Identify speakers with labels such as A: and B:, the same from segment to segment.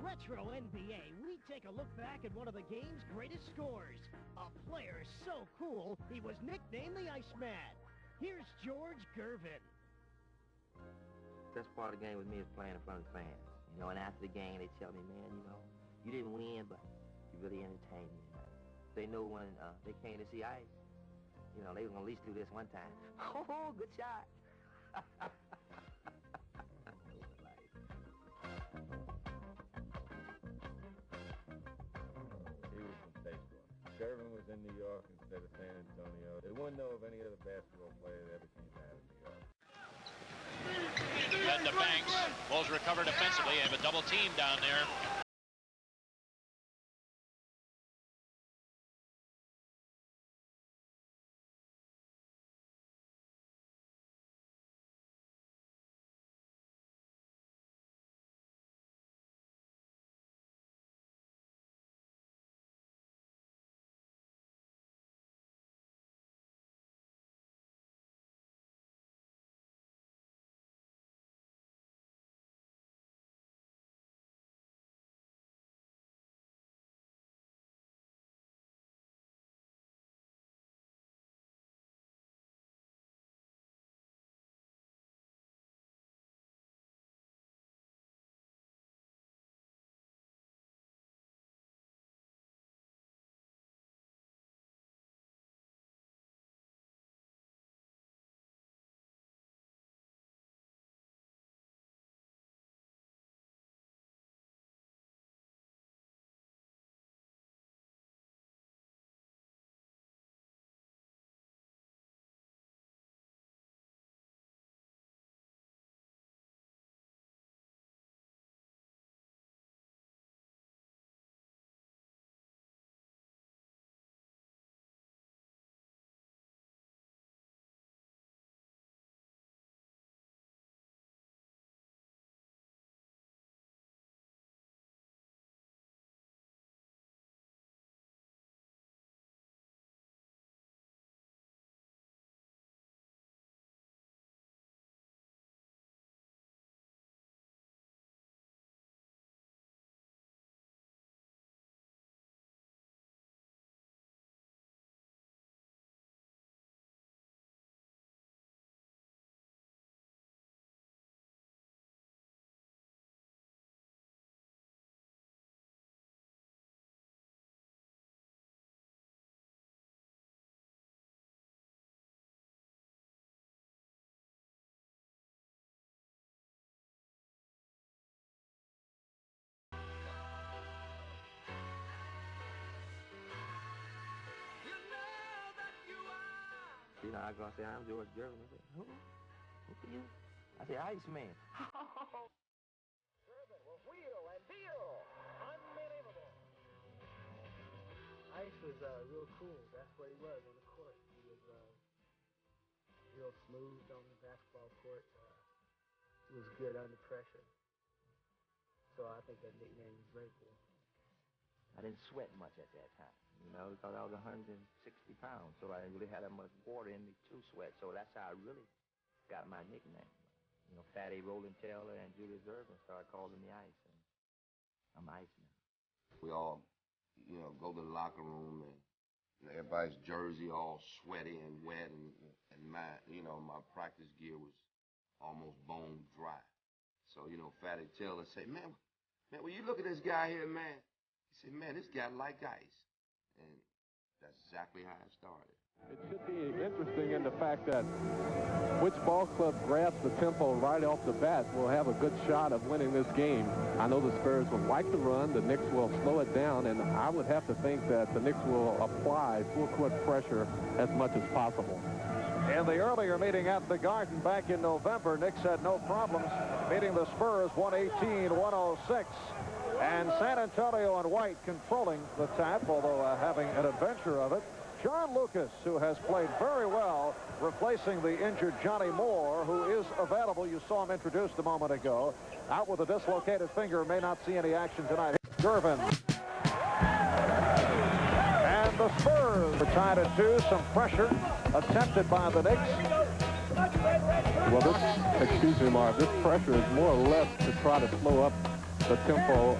A: Retro NBA, we take a look back at one of the game's greatest scorers. A player so cool, he was nicknamed the Iceman. Here's George Gervin.
B: Best part of the game with me is playing in front of the fans. You know, and after the game, they tell me, man, you know, you didn't win, but you really entertained me. They know when they came to see Ice, you know, they were going to at least do this one time. Oh, good shot.
C: Gervin was in New York instead of San Antonio. They wouldn't know of any other basketball player that ever came out of New York.
D: Head to Banks. Bulls recover defensively. They have a double team down there.
B: You know, I go and say, I'm George Gervin. I say, who? Who are you? I say, Iceman.
A: Gervin will wheel and deal. Unbelievable. Ice was real cool. That's what he was on the court. He was real smooth on the basketball court. He was good under pressure. So I think that nickname was very cool.
B: I didn't sweat much at that time, you know, because I was 160 pounds, so I didn't really have that much water in me to sweat. So that's how I really got my nickname. You know, Fatty, Rolling Taylor, and Julius Gervin started calling me Ice, and I'm Iceman.
E: We all, you know, go to the locker room, and everybody's jersey all sweaty and wet, and my, you know, my practice gear was almost bone dry. So, you know, Fatty Taylor say, man, will you look at this guy here, man? He said, man, this guy like ice. And that's exactly how it started.
F: It should be interesting in the fact that which ball club grabs the tempo right off the bat will have a good shot of winning this game. I know the Spurs will like the run, the Knicks will slow it down, and I would have to think that the Knicks will apply full court pressure as much as possible.
G: In the earlier meeting at the Garden back in November, Knicks had no problems beating the Spurs 118-106. And San Antonio and White controlling the tap, although having an adventure of it. John Lucas, who has played very well, replacing the injured Johnny Moore, who is available. You saw him introduced a moment ago. Out with a dislocated finger, may not see any action tonight. Gervin. And the Spurs are tied at 2. Some pressure attempted by the Knicks.
F: Well, this, excuse me, Marv, this pressure is more or less to try to slow up the tempo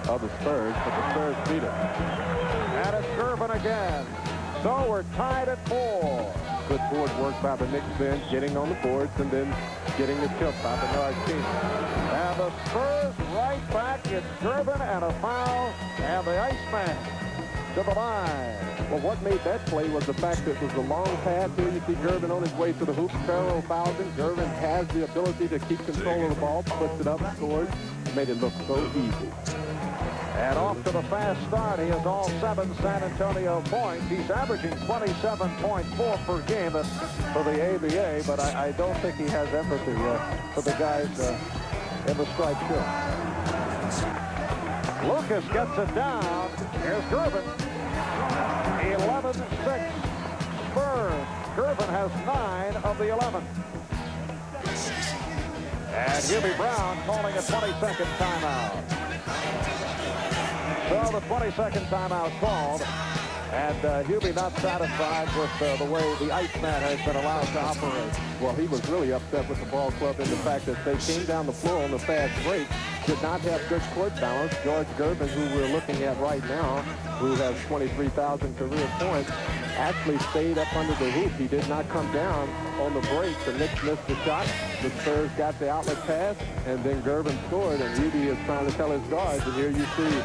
F: of the Spurs, but the Spurs beat it.
G: And it's Gervin again. So we're tied at 4.
F: Good board work by the Knicks bench, getting on the boards and then getting the tip by Bernard King.
G: And the Spurs right back. It's Gervin and a foul, and the Iceman to the line.
F: Well, what made that play was the fact that it was a long pass. Here you see Gervin on his way to the hoop. Sparrow fouls him. Gervin has the ability to keep control of the ball, puts it up, scores. Made it look so easy.
G: And off to the fast start. He has all 7 San Antonio points. He's averaging 27.4 per game for the ABA, but I don't think he has empathy for the guys in the striped shirt. Lucas gets it down. Here's Gervin. 11-6 Spurs. Gervin has 9 of the 11. And Hubie Brown calling a 20-second timeout. So the 20-second timeout called, and Hubie not satisfied with the way the Iceman has been allowed to operate.
F: Well, he was really upset with the ball club in the fact that they came down the floor on the fast break, did not have good court balance. George Gervin, who we're looking at right now, who has 23,000 career points, actually stayed up under the hoop. He did not come down on the break. The Knicks missed the shot. The Spurs got the outlet pass, and then Gervin scored, and Hubie is trying to tell his guards, and here you see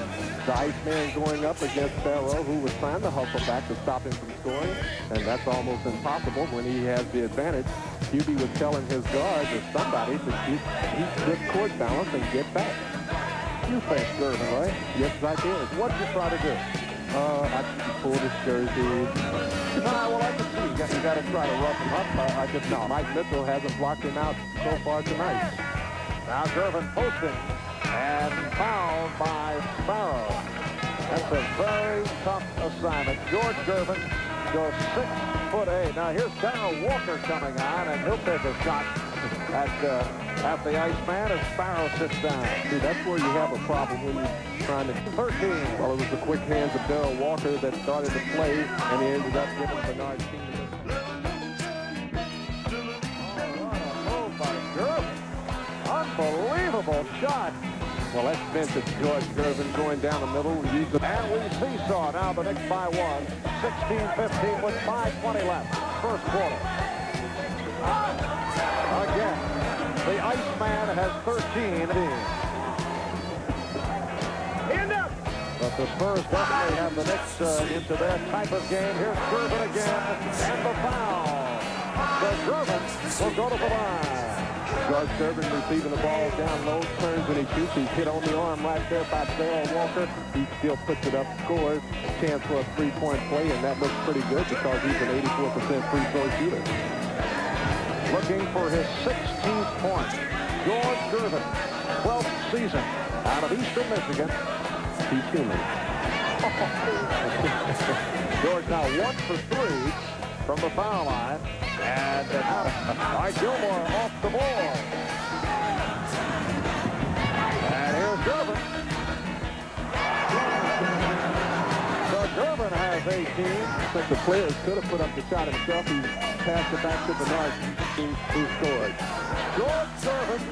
F: the Iceman going up against Sparrow, who was trying to hustle back to stop him from scoring, and that's almost impossible when he has the advantage. Hubie was telling his guards or somebody to keep good court balance and get back.
G: You faced Gervin, right?
F: Yes, I did.
G: What did you try to do?
F: I pulled his jersey.
G: Well, I can see you got to try to rough him up. I just know
F: Mike Mitchell hasn't blocked him out so far tonight.
G: Now Gervin posting and fouled by Sparrow. That's a very tough assignment. George Gervin goes 6'8". Now here's Darrell Walker coming on, and he'll take a shot at the Iceman as Sparrow sits down.
F: See, that's where you have a problem when you're trying to...
G: 13.
F: Well, it was the quick hands of Darrell Walker that started to play, and he ended up giving Bernard King the
G: move by Gervin. Unbelievable shot.
F: Well, that's vintage George Gervin going down the middle.
G: And we seesaw now the Knicks by 1. 16-15 with 5:20 left. First quarter. Again, the Iceman has 13. But the Spurs definitely have the Knicks into their type of game. Here's Gervin again, and the foul. So Gervin will go to the line.
F: George Gervin receiving the ball down low, turns and he shoots. He's hit on the arm right there by Darrell Walker. He still puts it up, scores. Chance for a three-point play, and that looks pretty good because he's an 84% free throw shooter.
G: Looking for his 16th point. George Gervin, 12th season out of Eastern Michigan.
F: He's human.
G: George now 1 for 3 from the foul line. And by Gilmore off the ball. And here's Gervin. So Gervin has 18.
F: I think the players could have put up the shot himself. He passed it back to Bernard, who scored.
G: George Gervin,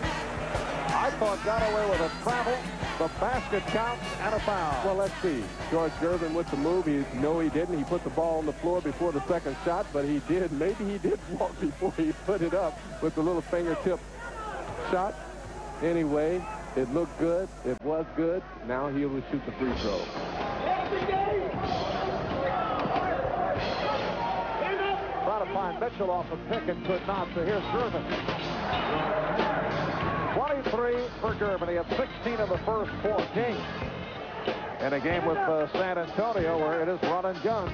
G: I thought, got away with a travel, the basket count, and a foul.
F: Well, let's see. George Gervin with the move. No, he didn't. He put the ball on the floor before the second shot, but he did. Maybe he did walk before he put it up with the little fingertip shot. Anyway, it looked good. It was good. Now he will shoot the free throw.
G: Trying to find Mitchell off the pick and could not. So here's Gervin. 23 for Gervin. He had 16 in the first 4 games. In a game with San Antonio where it is run and gun.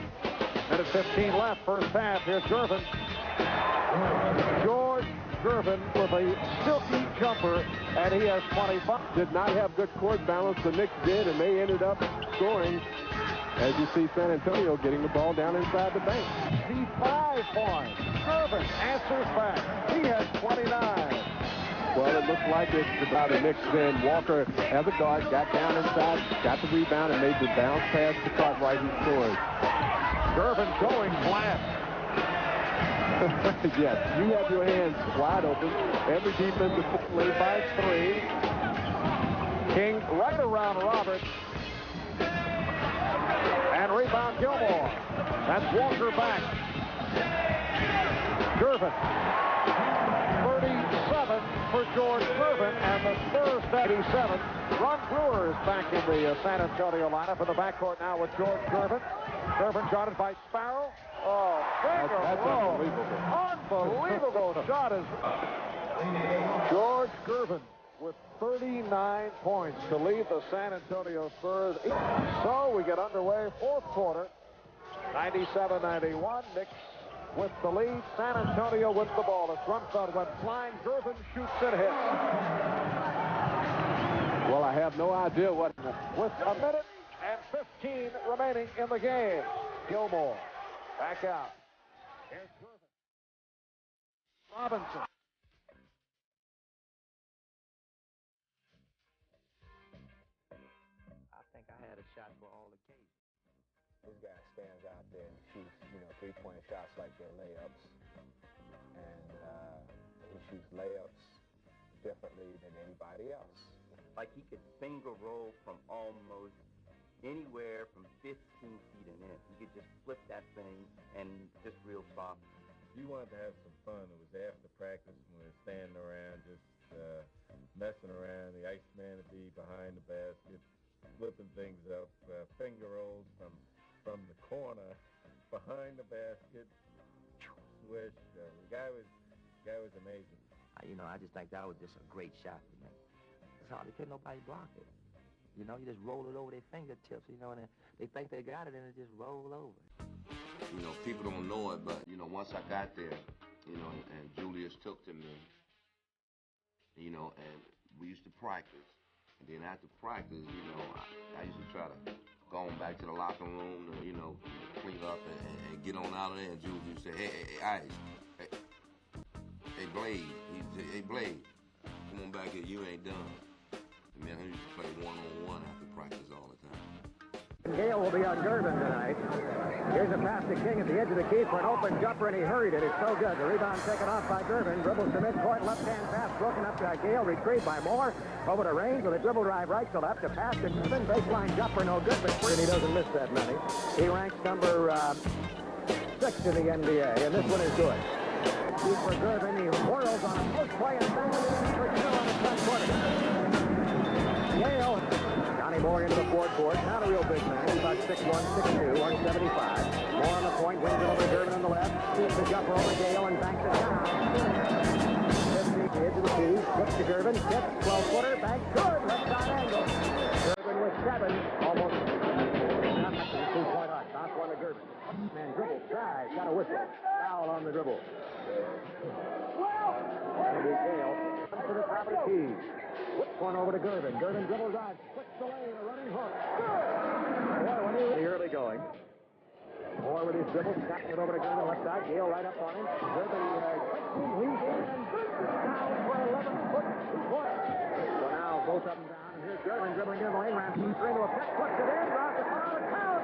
G: Minute 15 left, first half. Here's Gervin. George Gervin with a silky jumper, and he has 25.
F: Did not have good court balance. The Knicks did, and they ended up scoring. As you see, San Antonio getting the ball down inside the bank.
G: 5 points. Gervin answers back. He has 29.
F: Well, it looks like it's about the Knicks then. Walker, as a guard, got down inside, got the rebound, and made the bounce pass to Cartwright, who scored.
G: Gervin going flat.
F: Yes, you have your hands wide open. Every defensive play by 3.
G: King right around Roberts. And rebound Gilmore. That's Walker back. Gervin. 37 for George Gervin, and the Spurs 87. Ron Brewer is back in the San Antonio lineup in the backcourt now with George Gervin. Gervin guarded by Sparrow. Oh, that's unbelievable. Unbelievable shot is George Gervin with 39 points to lead the San Antonio Spurs. So we get underway, fourth quarter. 97-91. Knicks with the lead. San Antonio with the ball. The Grunfeld went flying. Gervin shoots and hits.
F: Well, I have no idea what.
G: With a minute and 15 remaining in the game. Gilmore back out. Here's Gervin. Robinson.
B: I think I had a shot for all occasions.
A: This guy stands out there and shoots, three-point shots like they're layups. And he shoots layups differently than anybody else.
B: Like he could finger roll from almost anywhere from 15 feet in it. He could just flip that thing and just real soft.
C: You wanted to have some fun. It was after practice when we were standing around just messing around. The Iceman would be behind the basket, flipping things up, finger rolls from the corner behind the basket. Swish. The guy was amazing.
B: I just think that was just a great shot to me. It's hard to get nobody block it. You just roll it over their fingertips, and they think they got it, and it just roll over.
E: People don't know it, but, once I got there, and Julius took to me, and we used to practice. And then after practice, I used to try to go on back to the locker room, clean up and get on out of there. And Julius used to say, hey, Ice, hey, Blade. He'd say, hey, Blade, come on back here, you ain't done. And man, I used to play one-on-one after practice all the time.
G: Gale will be on Gervin tonight. Here's a pass to King at the edge of the key for an open jumper, and he hurried it. It's so good. The rebound taken off by Gervin. Dribbles to midcourt. Left-hand pass broken up to Gale. Retrieved by Moore. Over to Raines with a dribble drive right to left. A pass to Gervin. Baseline jumper, no good, but he doesn't miss that many. He ranks number 6 in the NBA, and this one is good. Deep for Gervin. He whirls on a post play and back for Gale on the front quarter. Gale. Johnny Moore into the forecourt. Not a real big man. He's about 6'1", 6'2", 175. Moore on the point. Wings it over to Gervin on the left. Shoots the jumper over Gale and banks it down. 50 to the edge of the key. Flips to Gervin. Tips. 12-footer. Banks. Good. Left side angle. Gervin with 7. Almost. Not much of a 2-point arc. Bounce one to Gervin. Man, dribble. Tries. Got a whistle. Foul on the dribble. Gale. To the top of the key. Whips one over to Gervin. Gervin dribble drive. Splits the lane. A running hook. Boy, when he was early going. Moore with his dribble. Snaps it over to Gervin left side. Gale right up on him. Gervin quick him. He's in and down for 11-foot 2-point. So now both up and down. And here's Gervin dribbling in the lane. Rams into a pick. Puts it in. Draws the foul. Count.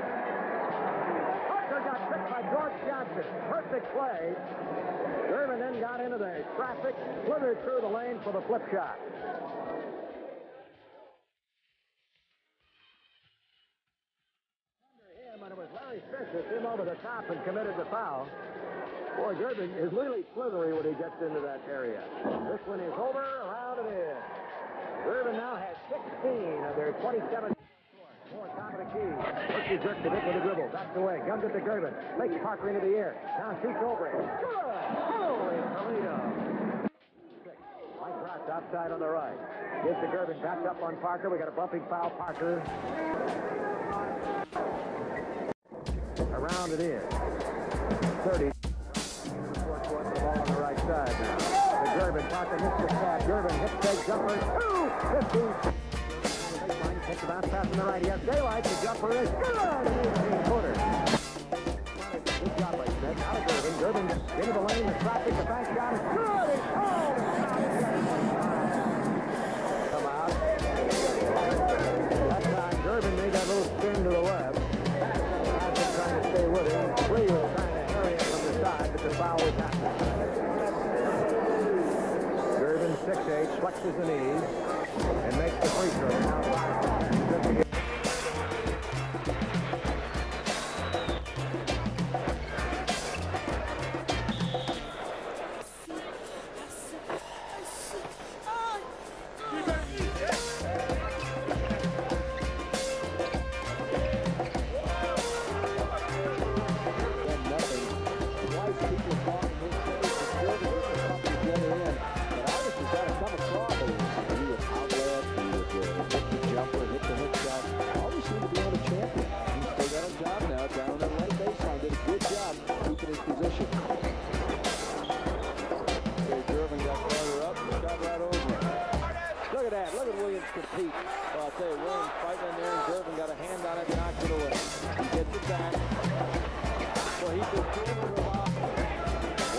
G: Tucker got tricked by George Johnson. Perfect play. Gervin then got into the traffic. Slithered through the lane for the flip shot. And it was Larry Fish that came over the top and committed the foul. Boy, Gervin is really slithery when he gets into that area. This one is over, around it is. Gervin now has 16 of their 27. More top of the key. First he jerks it with a dribble. Backs away. Guns it to Gervin. Makes Parker into the air. Now shoots over it. Good! Holy Toledo! Mike Ross outside on the right. Gives to Gervin. Backs up on Parker. We got a bumping foul. Parker. Around it is. 30. The ball on the right side now. To Gervin. Parker hits the stab. Gervin hits big jumper. 2-15. Takes the bounce pass on the right. He has daylight. The jumper is good. 18-footer. Good job by Smith. Out of Gervin. Gervin into the lane. The traffic. The back shot is good. It's home. Come out. That time Gervin made that little spin to the left. Trying to stay with him. Lee was trying to hurry him from the side, but the foul was happening. Gervin 6'8", flexes the knees, and makes the free throw. Now 5-10.
F: say, Williams fighting in there, and Gervin got a hand on it and knocked it away. He gets it back. So he could do it with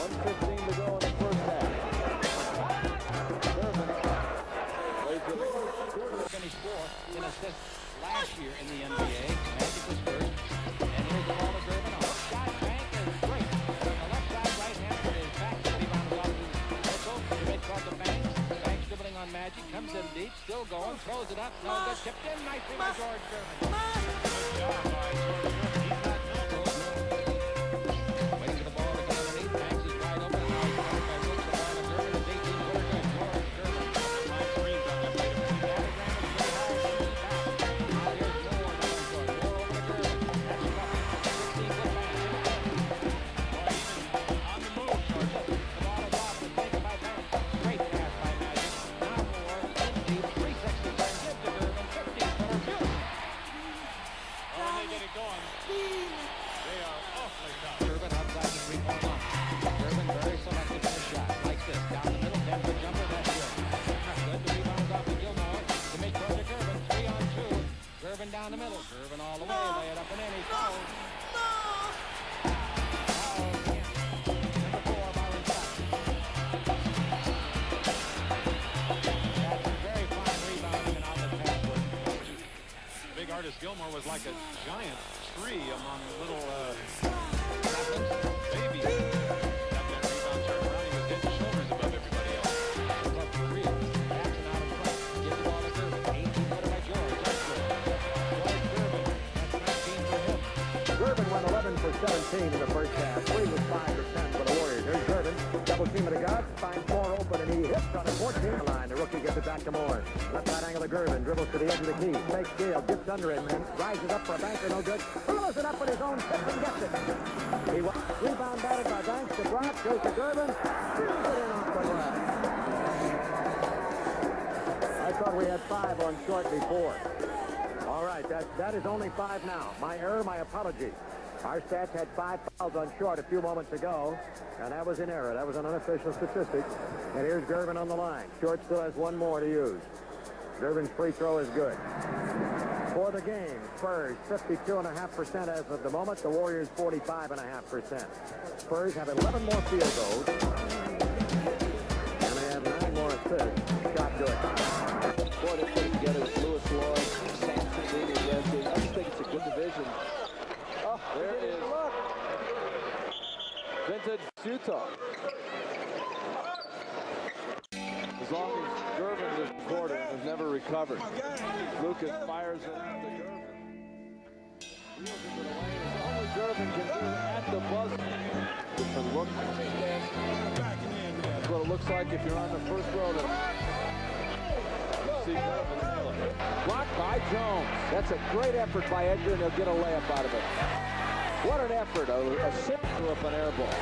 F: 1:15 to go in the first half. Gervin lays it.
H: Finished fourth in assists last year in the NBA. Magic was first. And here's the ball to Gervin. A shot bank is great. From the left side, right hand, but his back rebound off his whistle. The red card to Banks. Banks dribbling on Magic. Comes in deep. Still going. Throws it up. No good. Tipped in nicely by George Gervin. Good job by George Gervin. He's not waiting for the ball to come underneath. Banks is wide open. Now he's covered by Brooks. The ball to Gervin. It's 18-footer good. George Gervin. Five screens on that play. Diagram is pretty hard. Now here's Moore. Moore over to Gervin. That's tough. 16-foot pass. On the move, George. The ball is off. It's taken by Banks. Great pass by Magic. Now Moore in deep. 360 turn. Gives to Gervin. 15-footer. Beautiful. Oh, and they get it going. They are awfully tough. Gervin outside the three-point line. Gervin very selective in the shot. Like this. Down the middle. 10-foot jumper. That's good. Not good. The rebound is off to Gilmore. To make throw to Gervin. 3-on-2. Gervin down the middle. Gervin all the way. Lay it up and in. He fouls. Foul again. Number 4, Byron Scott. That's very fine rebounding and outlet pass work.
I: Big artist Gilmore was like a giant tree among little babies. Got that rebound turned around. He was head and shoulders above everybody else.
H: Up for real. Jackson out in front. Gives the ball to Gervin. 18-footer by George. That's good. George Gervin. That's 19 for him.
G: Gervin went 11 for 17 in the first half. Lee was 5 for 10 for the Warriors. Here's Gervin. Double team of the guard. Finds Moore open, and he hits on a 14 line. The rookie gets it back to Moore. Left side angle to Gervin. Dribbles to the edge of the key. Takes field. Gets under him. And rises up for a banker. No good. Throws it up with his own fist and gets it. He was rebound batted by Banks. The drop goes to Gervin. Shoots it in off the glass. I thought we had 5 on short before. All right, that is only 5 now. My error, my apology. Our stats had 5 fouls on short a few moments ago, and that was an error. That was an unofficial statistic. And here's Gervin on the line. Short still has 1 more to use. Gervin's free throw is good. For the game, Spurs 52.5% as of the moment. The Warriors 45.5%. Spurs have 11 more field goals, and they have 9 more assists. Shot good.
F: Boy, they put together with Lewis Lloyd, Sampson, David Leslie. I just think it's a good division. Oh, there it is. Vintage Utah. As long as Gervin was recorded, has never recovered. Lucas fires it to Gervin. Wheels into the lane. It's only Gervin can do at the buzzer. Different look. That's what it looks like if you're on the first row. See Gervin nail it. Blocked by Jones. That's a great effort by Edgar, and he'll get a layup out of it. What an effort. A sip up an air ball.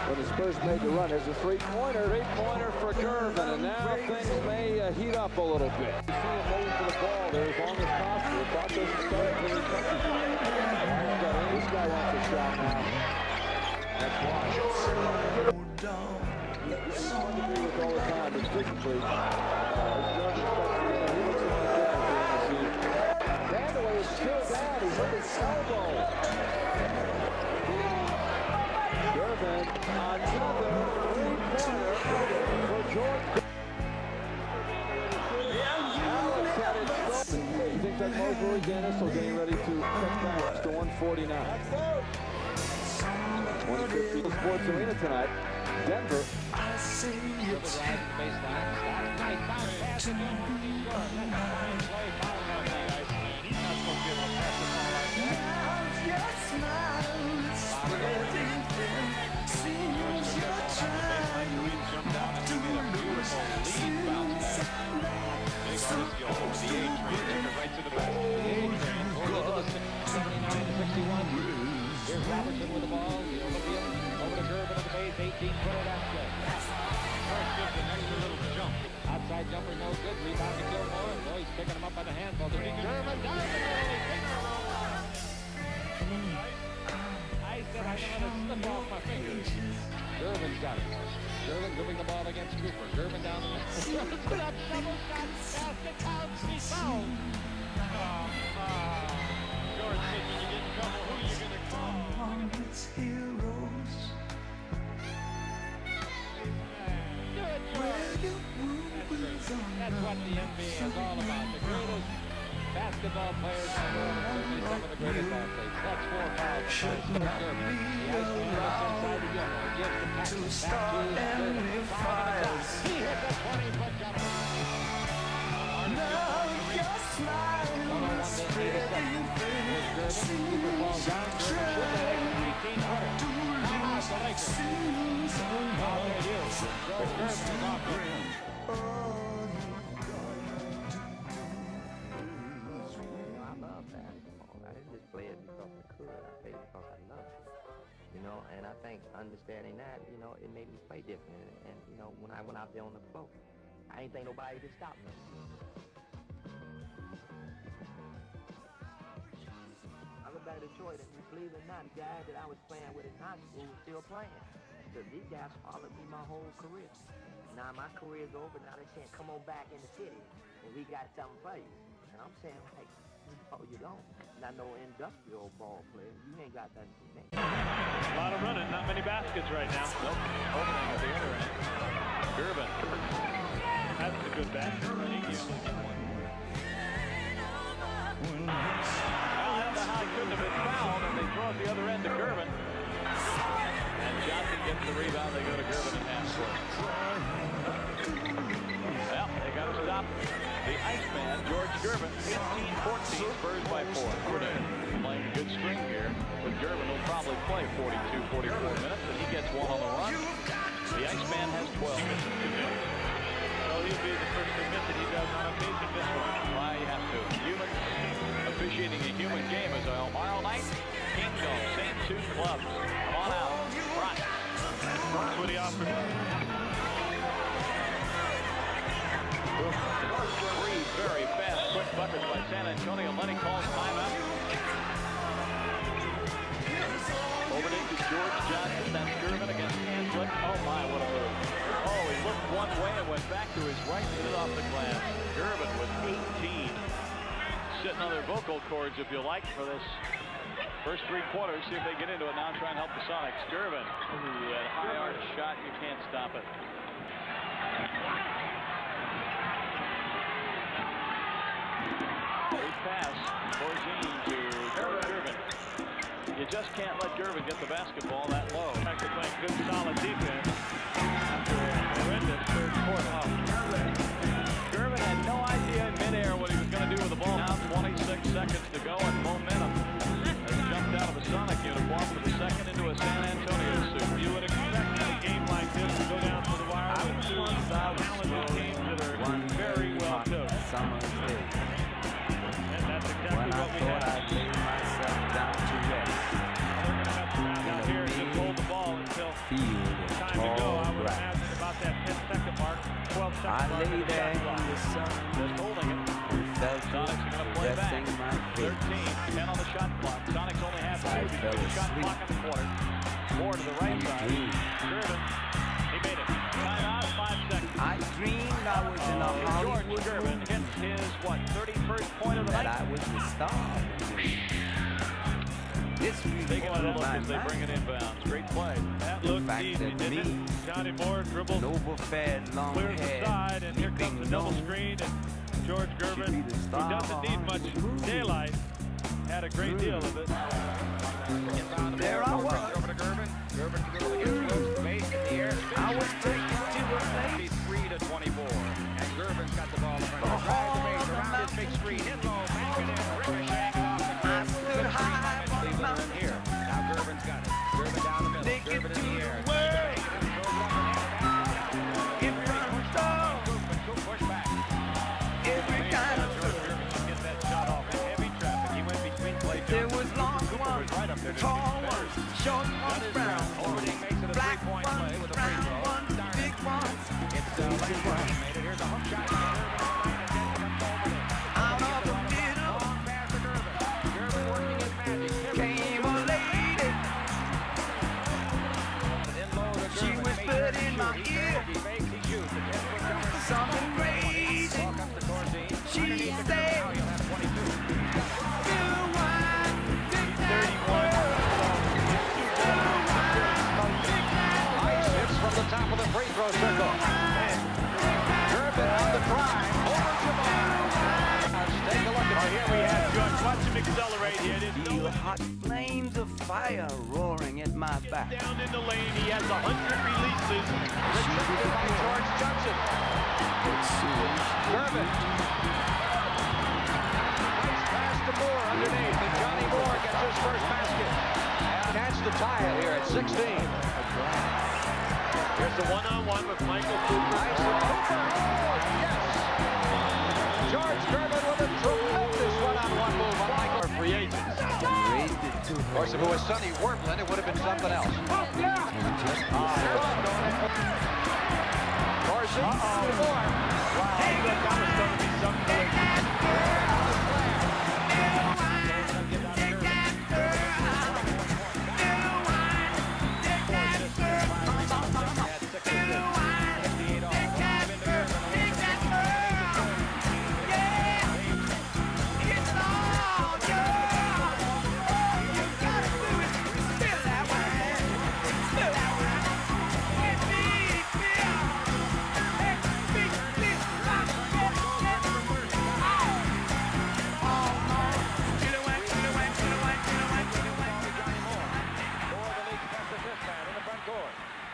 F: When the Spurs made the run, there's a three-pointer for Gervin, and now things may heat up a little bit. You see him moving for the ball there as long as possible. The clock doesn't start until he touches it. This guy wants a shot now. That's why. He's hard to agree with all the time, but physically, as Gervin steps in, he looks like that at the end of the season. Vandeweghe is still down. He's hit his elbow. Gervin, another three-pointer for George. Alex had it stolen. You think that Mosley Dennis will getting ready to cut back to 149. 150 Sports Arena tonight. Denver.
H: Dribble drive to the baseline. Stops. Nice bounce pass to Gilmore. He's good. That's a fine play. Foul on the Iceman. He's not supposed to be able to pass the ball like that. Jumped out and he made a beautiful lead bounce back. Big artist Gilmore with the A-train. Took it right to the basket. The A-train over to the 79-61. Here's Robertson with the ball. Over the field. Over to Gervin at the base. 18-footer. That's good. First gives an extra little jump. Outside jumper, no good. Rebound to Gilmore. And boy, he's picking him up by the handball. Gervin down the middle. I said I don't want to slip off my fingers. Gervin's got it. Gervin moving the ball against Cooper. Gervin down the middle. Put up double shot. Basket counts. He's fouled. George said when you get in trouble, who are you going to call? Good, George. That's what the NBA is all about. The greatest basketball players in the world, and certainly some of the greatest athletes. That's 4 fouls on Gervin. The Iceman looks inside to Gilmore. Gives the pass back to Gervin. He hits a 20-foot jumper. Cooper falls down. Gervin shoots an 18-footer. Timeout the Lakers. Now they do. George Gervin is off the rim.
B: I love basketball. I didn't just play it because I could. I played it because I loved it. You know, and I think understanding that, you know, it made me play different. And you know, when I went out there on the floor, I ain't think nobody could stop me. I look back at Detroit, and believe it or not, the guys that I was playing with in high school were still playing. Because these guys followed me my whole career. Now my career's over. Now they're saying, come on back in the city, and we got something for you. And I'm saying, like, no, you don't. Not no industrial ball player. You ain't got nothing for me.
I: A lot of running, not many baskets right now. Nope. Opening at the other end. Gervin. That's a good basket. He usually gets one. Well, I don't know how he couldn't have been fouled, and they throw at the other end to Gervin. And Johnson gets the rebound. They go to Gervin in half court. Well, they got to stop the Iceman, George Gervin. 18-14, Spurs by 4. Playing a good string here. But Gervin will probably play 42, 44 minutes, and he gets one on the run. The Iceman has 12 minutes to do. So he'll be the first to admit that he does on occasion miss one. Why you have to? Humans officiating a human game as well. Tomorrow night, Kingdom, same 2 clubs. Come on out. Right. That's what he offered. 3 very fast, quick buckets by San Antonio. Lenny calls timeout. Over to George Johnson. That's Gervin against Hanslick. Oh my, what a move. Oh, he looked one way and went back to his right, hit it off the glass. Gervin with 18. Sitting on their vocal cords, if you like, for this first 3 quarters. See if they get into it now and try and help the Sonics. Gervin, ooh, that high arch shot, you can't stop it. Great pass, Corzine to Gervin. You just can't let Gervin get the basketball that low. Back to playing good, solid defense after a horrendous third quarter. Gervin had no idea in midair what he was going to do with the ball. Now 26 seconds to go and momentum has jumped out of a Sonic uniform for the second into a San Antonio suit. You would expect a game like this to go down to the wire with 2 talented teams that are very well coached. And that's exactly what we have.
J: I'd lay myself down to rest.
I: They're going to have to round out here and just hold the ball until time to go. I would imagine about that 10-second mark, 12 seconds
J: I
I: mark.
J: lay there in the sun,
I: Just holding it.
J: felt
I: Sonics are going to play back.
J: resting my feet.
I: 13, 10 on the shot clock. Sonics only have 2 between the shot clock and the quarter. 4 to the right side. Gervin, he made it. Timeout, 5 seconds.
J: I dreamed I was in a
I: George
J: Hollywood
I: Gervin
J: movie,
I: hits his, 31st point of the
J: that
I: night.
J: I was the star. This
I: Taking
J: really
I: a
J: blew
I: look
J: my
I: as they bring
J: mind.
I: it inbounds. Great play. That
J: The
I: looked
J: fact
I: easy,
J: that
I: didn't
J: me,
I: it? Johnny Moore dribbled,
J: an overfed, long
I: clears the
J: hair,
I: side, and here comes the double screen. And George Gervin, who doesn't need much daylight, had a great deal of it.
J: There I was.
H: Over to Gervin. Gervin can go against close base in the air.
J: I was taken to a place.
H: 3-24. And Gervin's got the ball in front of him. Drives the base around his big screen. Hit low, back it in, ricocheting off the ground.
J: I stood high on the
H: Cleveland are in
J: mountain.
H: here. Now Gervin's got it. Gervin down the middle.
J: Take it
H: Gervin
J: to
H: in the air.
J: the world. In
H: Every
J: front of stars.
H: push back.
J: Every kind of
H: George Gervin can get that shot off in heavy traffic. He went between Clay
J: There
H: Johnson.
J: was long
H: Cooper
J: ones,
H: was right up there to
J: tall
H: defend.
J: ones, short
H: That
J: ones,
H: is
J: brown
H: Brown. Overding makes it a
J: black
H: three-point play
J: ones,
H: with a free
J: brown
H: throw.
J: ones, big ones.
H: It's Lenny made it. Here's a hook shot.
J: Out of the middle
H: Long pass to Gervin. Gervin working his magic.
J: came a lady.
H: In low to
J: She
H: Gervin.
J: whispered in my ear. say.
H: Now he'll have 22.
J: Still wine, take that
H: 31.
G: Ice hits from the top of the free throw circle. Gervin on the drive. Over Jamal. Let's take a look at
I: Here we have George. Watch him accelerate here. There's no
J: feel hot flames of fire roaring at my back.
I: down in the lane. He has 100 releases.
G: Retrieved by George Johnson. Gervin. Nice pass to Moore underneath, and Johnny Moore gets his first basket. Chance to tie it here at 16.
I: Here's the one-on-one with Michael Cooper.
G: Nice with Cooper. Oh, yes. George Gervin with a tremendous one-on-one move on Michael.
I: Free agents.
G: Of course, if it was Sonny Werblin, it would have been something else. Carson. Moore.
I: Wow, I thought that was going to be something.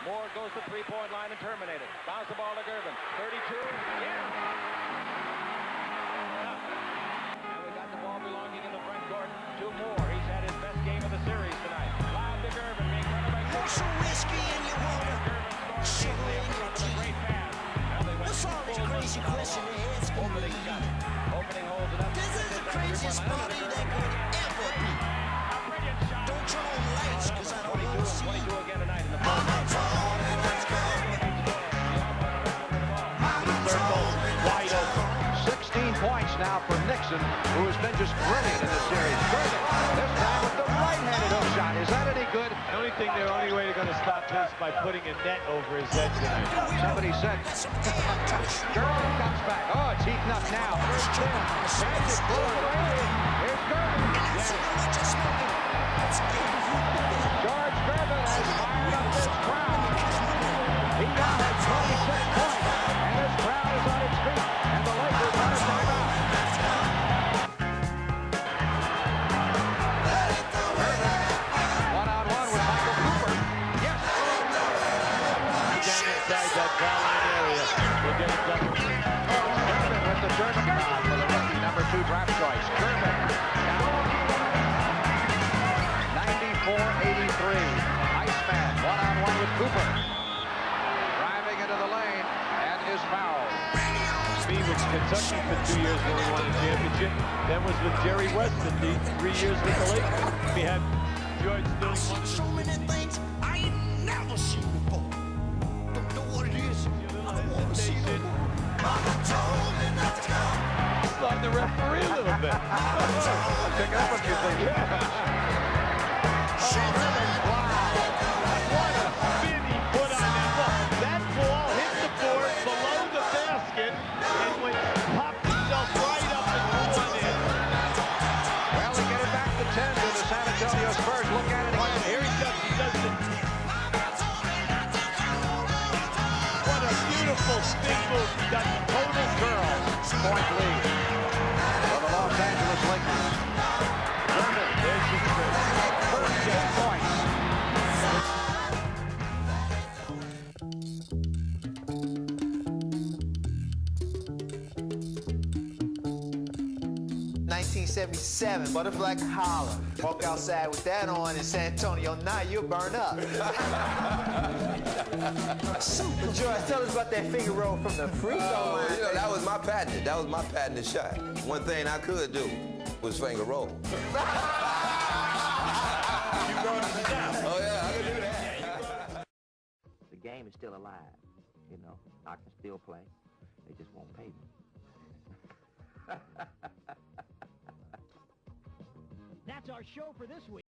H: Moore goes to three-point line and terminated. Bounce the ball to Gervin. 32. Yeah. Now we got the ball belonging in the front court to Moore. He's had his best game of the series tonight. Lob to Gervin. Being run by Gervin.
J: So risky and you wanna
H: Gervin scores easily in front with a great pass. Now they went
J: What's all this crazy question they asking
H: opening
J: me?
H: shot. Opening holes it up.
J: This is the craziest party that could ever be. Don't turn on the lights, cause I don't want to see
H: 22
J: you.
H: again tonight in the
J: Mama told me not to come. Mama told me not to come.
G: 16 points now for Nixon, who has been just brilliant in this series. Gervin, this time with the right-handed hook shot. Is that any good?
I: The only thing, the only way they're going to stop this by putting a net over his head tonight.
G: Somebody said. Gervin comes back. Oh, it's heating up now. First down. Magic blows it away. Here's Gervin. George Gervin has fired up this crowd. He now has 26 points, and this crowd is on its feet, and the Lakers on a timeout. One-on-one with Michael Cooper. Yes.
I: Down inside that foul line area. We'll get it done.
G: Gervin with the Gervin nod for the rookie number 2 draft choice. Gervin down 94-83. Iceman one-on-one with Cooper. Driving into the lane and is fouled.
I: He was Kentucky for 2 years when we won the championship. Then was with Jerry West for 3 years with the Lakers. We had George
J: I
I: still
J: see so many things I ain't never seen before. Don't know what it is. I don't want to see it. Mama told me not to come.
I: on the referee a little bit.
G: I'm picking up what you're thinking.
I: What a spin he put on that ball. That ball hit the board below the basket and went popped itself right up and one in.
G: Well, they get it back to 10 to the San Antonio Spurs. Look at it again.
I: Here he does it. What a beautiful spin move. He got the total girl.
G: Point lead for the Los Angeles Lakers.
I: Gervin, there's his first 10 points.
K: '77, Butterfly Collar. Walk outside with that on in San Antonio, now you'll burn up. Super George, tell us about that finger roll from the free throw line.
E: You know, that was my patent. That was my patented shot. One thing I could do was finger roll.
I: You wrote it down.
E: Oh, yeah, I can do that.
B: The game is still alive. You know, I can still play. They just won't pay me.
H: That's our show for this week.